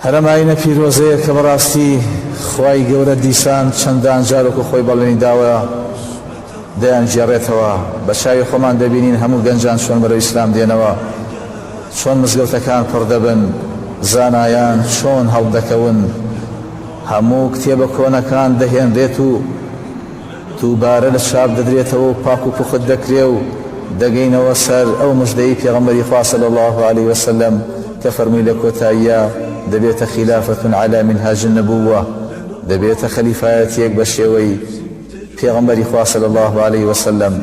هەرەماینە پیرۆزەیە کە بەڕاستی خوای گەورە دیسان چەندان جارێک خۆی بەڵێنی داوە دەیان جێڕێتەوە. بە چاوی خۆمان دەبینین هەموو گەنجان چۆن بەرەو ئیسلام دێنەوە، چۆن مزگەوتەکان پڕ دەبن، زانایان چۆن هەڵدەکەون، هەموو کتێبە کۆنەکان دەهێنرێت و دووبارە لە چاپ دەدرێتەوە و پاک و پوخت دەکرێ و دەگەینەوە سەر ئەو مژدەی پێغەمبەری خوا صلی الله علیه وسلم کە فەرمووی لە کۆتاییە دەبێتە خلافەة على منهاج النبوة، دەبێتە خەلیفایەتێک بە شێوەی پێغەمبەری خوا صلی الله علیه وسلم.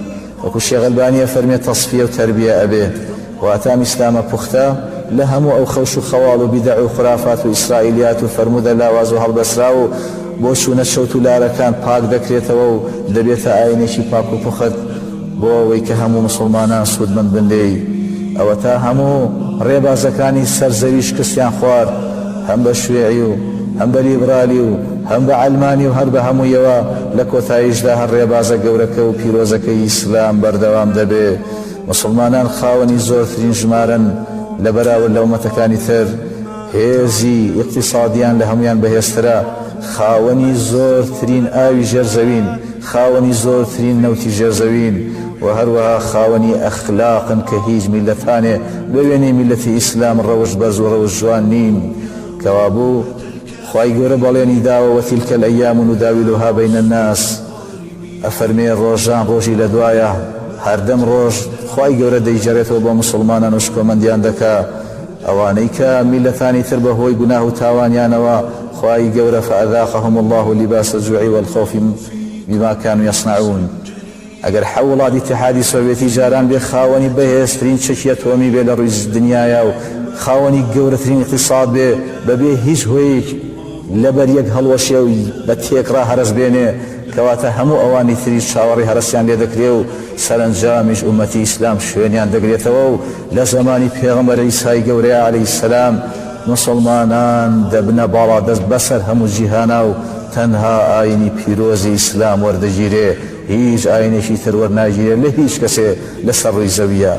وەکو شێخ ئەلبانی فەرمێت تەصفیە و تەربیە ئەبێ واتام ئیسلامە پوختە لە هەموو ئەو خەوش و خەواڵ و بیدع و خرافات و ئیسرائیلیات و فەرموودە لاواز و هەڵبەسرا و بۆ چوونە شەوت و لارەکان پاک دەکرێتەوە و دەبێتە ئاینێکی پاک و پوخت بۆ ئەوەی کە هەموو مسلمانان سوودمەند بن لێی. ئەوە تا هەموو ڕێبازەکانی سەرزەوی شکستیان خوارد، هەم بە شوێعی و هەم بە لیبرالی و هەم بە عەلمانی و هەر بە هەموویەوە لە کۆتاییشدا هەر ڕێبازە گەورەکە و پیرۆزەکەی ئیسلام بەردەوام دەبێ. مسلمانان خاوەنی زۆرترین ژمارن لە بەراورد لە ئومەتەکانی تر، هێزی ئیقتیسادیان لە هەمویان بەهێزترە، خاوەنی زۆرترین ئاوی ژێرزەوین، خاوەنی زۆرترین نەوتی ژێرزەوین و هەروەها خاوەنی ئەخلاقن کە هیچ میلەتانێ بە وێنەی میلەتی ئیسلام ڕەوش بەرز و ڕەوش جوان نین. کەوا بوو خوای گەورە بەڵێنی داوە وەتیلکە الئەیام نداولوها بەین الناس، ئەفەرمێ ڕۆژان ڕۆژی لە دوایە، هەردەم ڕۆژ خوای گەورە دەیجێڕێتەوە بۆ مسلمانان و شکۆمەندیان دەکا. ئەوانەی کە میلەتانی تر بەهۆی گوناه و تاوانیانەوە خوای گەورە فەئەذاقەهم الله لباس الجوع والخوف بما كانوا يصنعون. ئەگەر حەوڵات ئیتیحادی سۆڤێتی جاران بێ خاوەنی بەهێزترین چەکیە تۆمی بێ لە ڕووی دنیایە و خاوەنی گەورەترین اقتصاد بێ بەبێ هیچ هۆیەک لەبەر یەک هەڵوەشێ و بە تێکڕا هەرس بێنێ، کەواتە هەموو ئەوانی تری چاوەڕی هەرسیان لێ دەکرێ و سەرنجامیش ئومەتی ئیسلام شوێنیان دەگرێتەوە و لە زەمانی پێغەمبەر عیسای گەورەیە عەلەیهی السەلام مسلمانان دەبنە باڵا دەست بەسەر هەموو جیهانا و تەنها ئاینی پیرۆزی ئیسلام وەردەگیرێ، هیچ ئاینێکی تر وەرناگیرێ لە هیچ کەسێ لەسەر ڕووی زەویە.